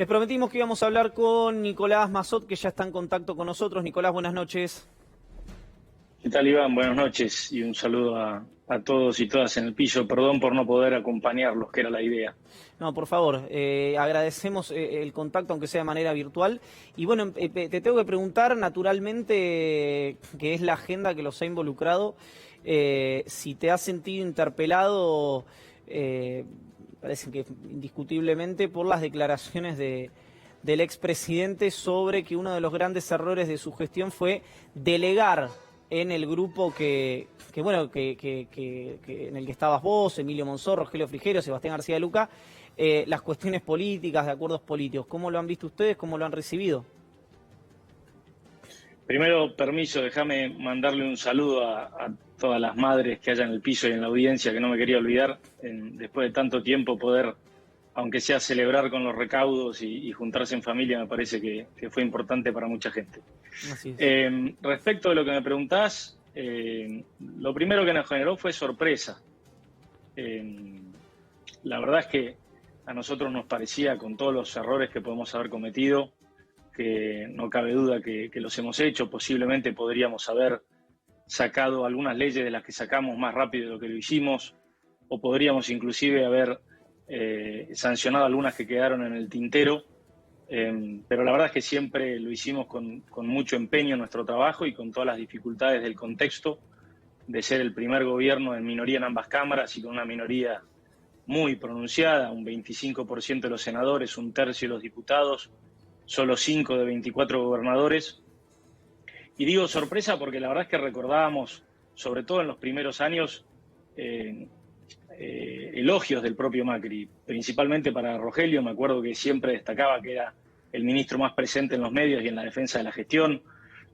Les prometimos que íbamos a hablar con Nicolás Massot, que ya está en contacto con nosotros. Nicolás, buenas noches. ¿Qué tal, Iván? Buenas noches y un saludo a todos y todas en el piso. Perdón por no poder acompañarlos, que era la idea. No, por favor, agradecemos el contacto, aunque sea de manera virtual. Y bueno, te tengo que preguntar, naturalmente, que es la agenda que los ha involucrado, si te has sentido interpelado, parece que indiscutiblemente, por las declaraciones del expresidente sobre que uno de los grandes errores de su gestión fue delegar en el grupo en el que estabas vos, Emilio Monzó, Rogelio Frigerio, Sebastián García de Luca, las cuestiones políticas, de acuerdos políticos. ¿Cómo lo han visto ustedes? ¿Cómo lo han recibido? Primero, permiso, déjame mandarle un saludo a todas las madres que hay en el piso y en la audiencia, que no me quería olvidar, después de tanto tiempo poder, aunque sea celebrar con los recaudos y juntarse en familia, me parece que fue importante para mucha gente. Así es. Respecto de lo que me preguntás, lo primero que nos generó fue sorpresa. La verdad es que a nosotros nos parecía, con todos los errores que podemos haber cometido, que no cabe duda que los hemos hecho. Posiblemente podríamos haber sacado algunas leyes de las que sacamos más rápido de lo que lo hicimos, o podríamos inclusive haber sancionado algunas que quedaron en el tintero, pero la verdad es que siempre lo hicimos con mucho empeño en nuestro trabajo y con todas las dificultades del contexto de ser el primer gobierno en minoría en ambas cámaras y con una minoría muy pronunciada, un 25% de los senadores, un tercio de los diputados, solo 5 de 24 gobernadores. Y digo sorpresa porque la verdad es que recordábamos, sobre todo en los primeros años, elogios del propio Macri, principalmente para Rogelio. Me acuerdo que siempre destacaba que era el ministro más presente en los medios y en la defensa de la gestión.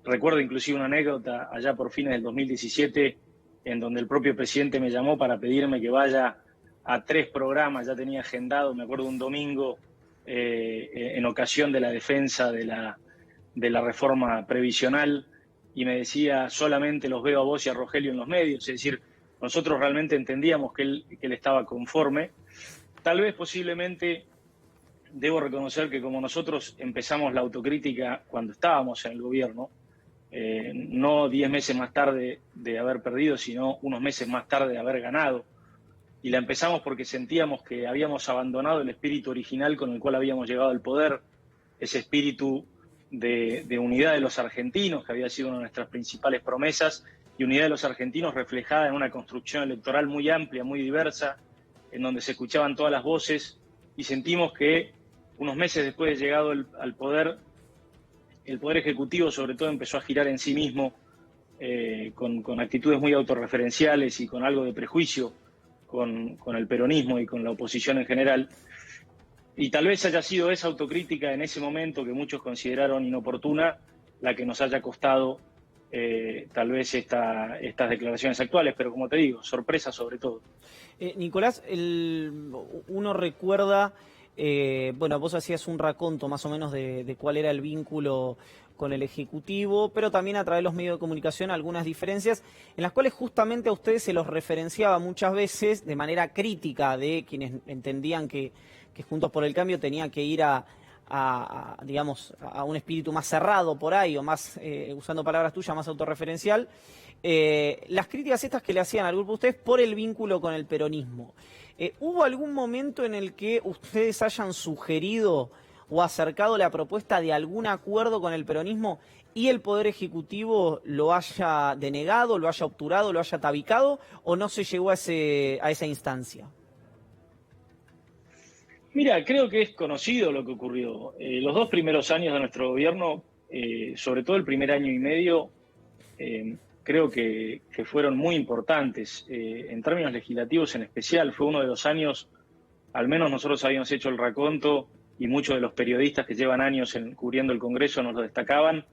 Recuerdo inclusive una anécdota allá por fines del 2017, en donde el propio presidente me llamó para pedirme que vaya a 3 programas, ya tenía agendado, me acuerdo, un domingo, en ocasión de la defensa de la reforma previsional, y me decía: solamente los veo a vos y a Rogelio en los medios. Es decir, nosotros realmente entendíamos que él estaba conforme. Tal vez, posiblemente, debo reconocer que como nosotros empezamos la autocrítica cuando estábamos en el gobierno, no 10 meses más tarde de haber perdido, sino unos meses más tarde de haber ganado, y la empezamos porque sentíamos que habíamos abandonado el espíritu original con el cual habíamos llegado al poder, ese espíritu de unidad de los argentinos, que había sido una de nuestras principales promesas, y unidad de los argentinos reflejada en una construcción electoral muy amplia, muy diversa, en donde se escuchaban todas las voces, y sentimos que unos meses después de llegado al poder, el Poder Ejecutivo sobre todo empezó a girar en sí mismo, con actitudes muy autorreferenciales y con algo de prejuicio con el peronismo y con la oposición en general. Y tal vez haya sido esa autocrítica en ese momento, que muchos consideraron inoportuna, la que nos haya costado tal vez estas declaraciones actuales. Pero como te digo, sorpresa sobre todo. Nicolás, uno recuerda, bueno, vos hacías un raconto más o menos de cuál era el vínculo con el Ejecutivo, pero también a través de los medios de comunicación algunas diferencias en las cuales justamente a ustedes se los referenciaba muchas veces de manera crítica, de quienes entendían que Juntos por el Cambio tenía que ir digamos, a un espíritu más cerrado por ahí, o más, usando palabras tuyas, más autorreferencial. Las críticas estas que le hacían al grupo de ustedes por el vínculo con el peronismo. ¿Hubo algún momento en el que ustedes hayan sugerido o acercado la propuesta de algún acuerdo con el peronismo y el Poder Ejecutivo lo haya denegado, lo haya obturado, lo haya tabicado, o no se llegó a esa instancia? Mira, creo que es conocido lo que ocurrió. Los 2 primeros años de nuestro gobierno, sobre todo el primer año y medio, creo que fueron muy importantes. En términos legislativos en especial, fue uno de los años, al menos nosotros habíamos hecho el raconto, y muchos de los periodistas que llevan años cubriendo el Congreso nos lo destacaban,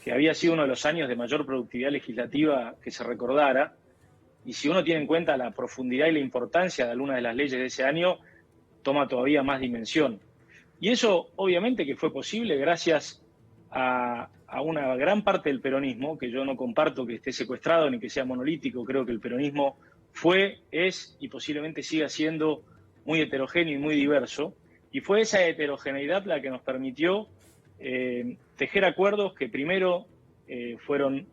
que había sido uno de los años de mayor productividad legislativa que se recordara. Y si uno tiene en cuenta la profundidad y la importancia de algunas de las leyes de ese año, toma todavía más dimensión. Y eso obviamente que fue posible gracias a una gran parte del peronismo, que yo no comparto que esté secuestrado ni que sea monolítico. Creo que el peronismo fue, es y posiblemente siga siendo muy heterogéneo y muy diverso, Y fue esa heterogeneidad la que nos permitió tejer acuerdos que primero fueron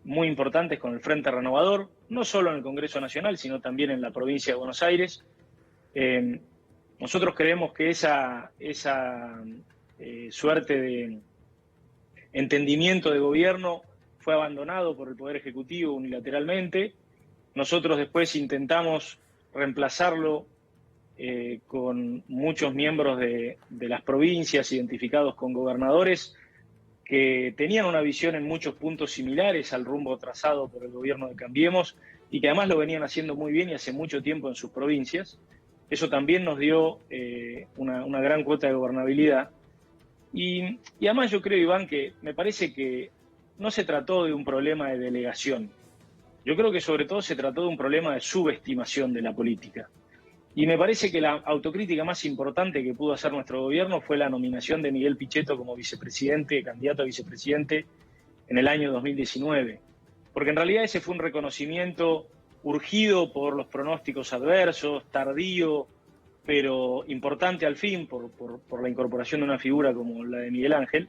muy importantes con el Frente Renovador, no solo en el Congreso Nacional, sino también en la provincia de Buenos Aires. Nosotros creemos que esa suerte de entendimiento de gobierno fue abandonado por el Poder Ejecutivo unilateralmente. Nosotros después intentamos reemplazarlo con muchos miembros de las provincias identificados con gobernadores que tenían una visión en muchos puntos similares al rumbo trazado por el gobierno de Cambiemos y que además lo venían haciendo muy bien y hace mucho tiempo en sus provincias. Eso también nos dio una gran cuota de gobernabilidad. Y además yo creo, Iván, que me parece que no se trató de un problema de delegación. Yo creo que sobre todo se trató de un problema de subestimación de la política. Y me parece que la autocrítica más importante que pudo hacer nuestro gobierno fue la nominación de Miguel Pichetto como vicepresidente, candidato a vicepresidente en el año 2019. Porque en realidad ese fue un reconocimiento urgido por los pronósticos adversos, tardío, pero importante al fin por la incorporación de una figura como la de Miguel Ángel.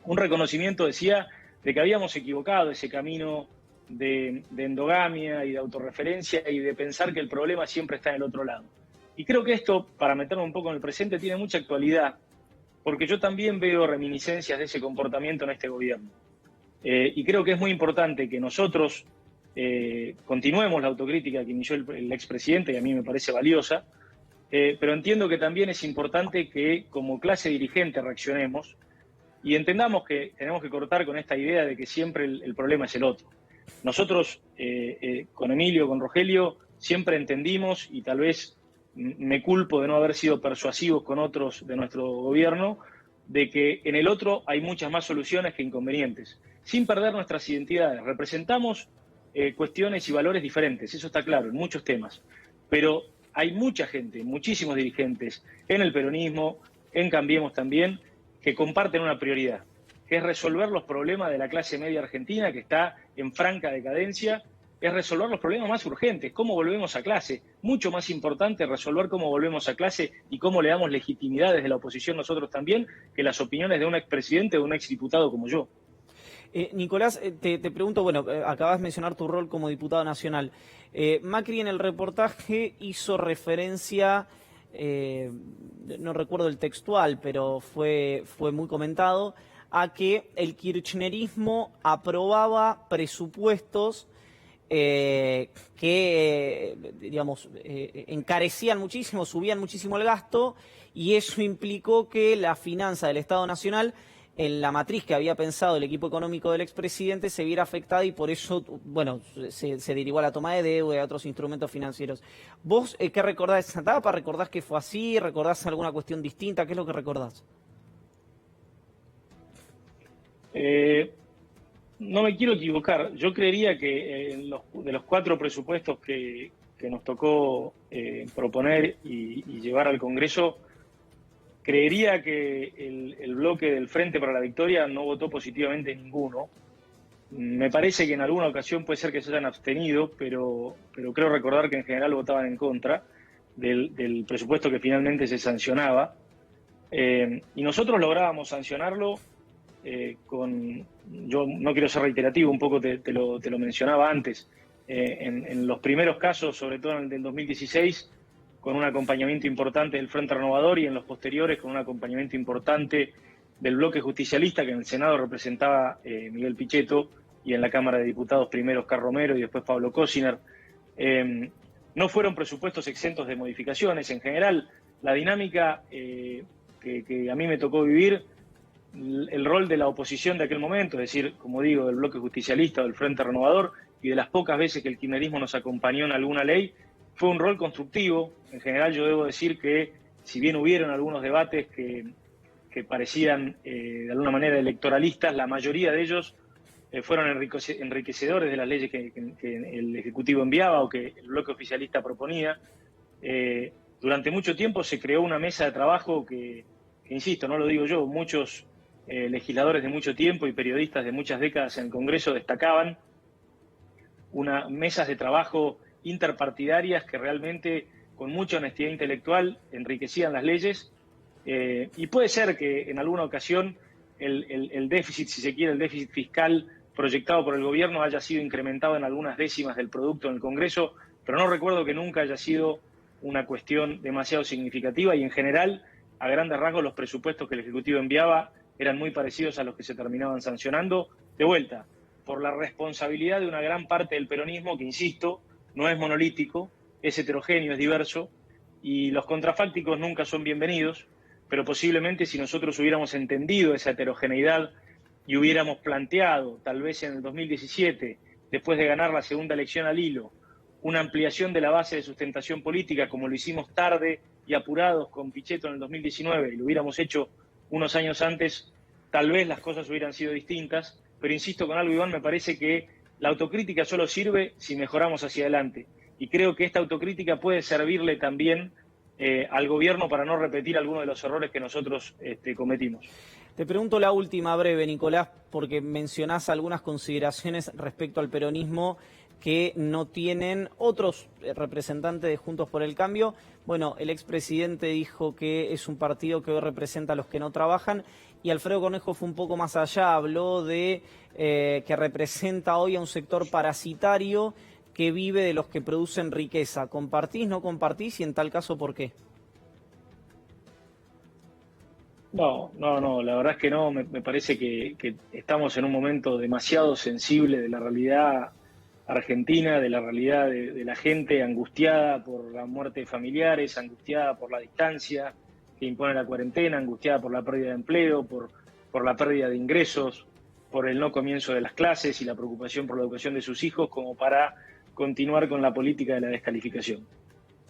Un reconocimiento, decía, de que habíamos equivocado ese camino de endogamia y de autorreferencia y de pensar que el problema siempre está en el otro lado. Y creo que esto, para meterme un poco en el presente, tiene mucha actualidad, porque yo también veo reminiscencias de ese comportamiento en este gobierno. Y creo que es muy importante que nosotros continuemos la autocrítica que inició el expresidente, y a mí me parece valiosa, pero entiendo que también es importante que como clase dirigente reaccionemos y entendamos que tenemos que cortar con esta idea de que siempre el problema es el otro. Nosotros, con Emilio, con Rogelio, siempre entendimos, y tal vez me culpo de no haber sido persuasivos con otros de nuestro gobierno, de que en el otro hay muchas más soluciones que inconvenientes, sin perder nuestras identidades. Representamos cuestiones y valores diferentes, eso está claro, en muchos temas, pero hay mucha gente, muchísimos dirigentes en el peronismo, en Cambiemos también, que comparten una prioridad, que es resolver los problemas de la clase media argentina, que está en franca decadencia, es resolver los problemas más urgentes, cómo volvemos a clase, mucho más importante resolver cómo volvemos a clase y cómo le damos legitimidad desde la oposición nosotros también, que las opiniones de un expresidente o de un exdiputado como yo. Nicolás, te pregunto, bueno, acabas de mencionar tu rol como diputado nacional. Macri en el reportaje hizo referencia, no recuerdo el textual, pero fue muy comentado, a que el kirchnerismo aprobaba presupuestos que, digamos, encarecían muchísimo, subían muchísimo el gasto, y eso implicó que la finanza del Estado Nacional, en la matriz que había pensado el equipo económico del expresidente, se viera afectada y por eso, bueno, se derivó a la toma de deuda y a otros instrumentos financieros. ¿Vos qué recordás de esa etapa? ¿Recordás que fue así? ¿Recordás alguna cuestión distinta? ¿Qué es lo que recordás? No me quiero equivocar. Yo creería que de los 4 presupuestos que nos tocó proponer y llevar al Congreso, creería que el bloque del Frente para la Victoria no votó positivamente ninguno. Me parece que en alguna ocasión puede ser que se hayan abstenido, pero creo recordar que en general votaban en contra del presupuesto que finalmente se sancionaba. Y nosotros lográbamos sancionarlo yo no quiero ser reiterativo, un poco te lo mencionaba antes, en los primeros casos, sobre todo en el del 2016, con un acompañamiento importante del Frente Renovador, y en los posteriores con un acompañamiento importante del bloque justicialista, que en el Senado representaba Miguel Pichetto, y en la Cámara de Diputados primero Oscar Romero y después Pablo Cosiner. No fueron presupuestos exentos de modificaciones. En general, la dinámica que a mí me tocó vivir, el rol de la oposición de aquel momento, es decir, como digo, del bloque justicialista o del Frente Renovador, y de las pocas veces que el kirchnerismo nos acompañó en alguna ley, fue un rol constructivo. En general yo debo decir que, si bien hubieron algunos debates que parecían de alguna manera electoralistas, la mayoría de ellos fueron enriquecedores de las leyes que el Ejecutivo enviaba o que el bloque oficialista proponía. Durante mucho tiempo se creó una mesa de trabajo que insisto, no lo digo yo, muchos legisladores de mucho tiempo y periodistas de muchas décadas en el Congreso destacaban, mesas de trabajo interpartidarias que realmente con mucha honestidad intelectual, enriquecían las leyes, y puede ser que en alguna ocasión el déficit, si se quiere, el déficit fiscal proyectado por el gobierno haya sido incrementado en algunas décimas del producto en el Congreso, pero no recuerdo que nunca haya sido una cuestión demasiado significativa y en general, a grandes rasgos, los presupuestos que el Ejecutivo enviaba eran muy parecidos a los que se terminaban sancionando. De vuelta, por la responsabilidad de una gran parte del peronismo que, insisto, no es monolítico, es heterogéneo, es diverso, y los contrafácticos nunca son bienvenidos, pero posiblemente si nosotros hubiéramos entendido esa heterogeneidad y hubiéramos planteado, tal vez en el 2017, después de ganar la segunda elección al hilo, una ampliación de la base de sustentación política, como lo hicimos tarde y apurados con Pichetto en el 2019, y lo hubiéramos hecho unos años antes, tal vez las cosas hubieran sido distintas, pero insisto con algo, Iván, me parece que la autocrítica solo sirve si mejoramos hacia adelante, y creo que esta autocrítica puede servirle también al gobierno para no repetir algunos de los errores que nosotros cometimos. Te pregunto la última breve, Nicolás, porque mencionás algunas consideraciones respecto al peronismo que no tienen otros representantes de Juntos por el Cambio. Bueno, el expresidente dijo que es un partido que hoy representa a los que no trabajan y Alfredo Cornejo fue un poco más allá, habló de que representa hoy a un sector parasitario que vive de los que producen riqueza. ¿Compartís, no compartís y en tal caso por qué? No, la verdad es que no, me parece que estamos en un momento demasiado sensible de la realidad argentina, de la realidad de la gente angustiada por la muerte de familiares, angustiada por la distancia que impone la cuarentena, angustiada por la pérdida de empleo, por la pérdida de ingresos, por el no comienzo de las clases y la preocupación por la educación de sus hijos, como para continuar con la política de la descalificación.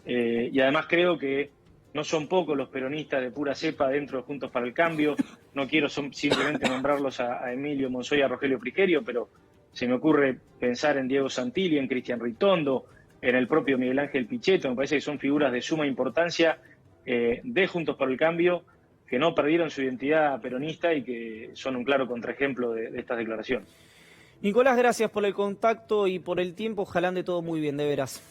Y además creo que no son pocos los peronistas de pura cepa dentro de Juntos para el Cambio. No quiero simplemente nombrarlos a Emilio Monzó y a Rogelio Frigerio, pero se me ocurre pensar en Diego Santilli, en Cristian Ritondo, en el propio Miguel Ángel Pichetto. Me parece que son figuras de suma importancia de Juntos para el Cambio, que no perdieron su identidad peronista y que son un claro contraejemplo de estas declaraciones. Nicolás, gracias por el contacto y por el tiempo. Ojalá ande todo muy bien, de veras.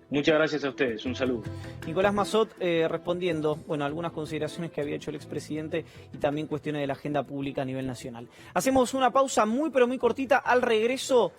Muchas gracias a ustedes, un saludo. Nicolás Massot respondiendo, bueno, algunas consideraciones que había hecho el expresidente y también cuestiones de la agenda pública a nivel nacional. Hacemos una pausa muy pero muy cortita. Al regreso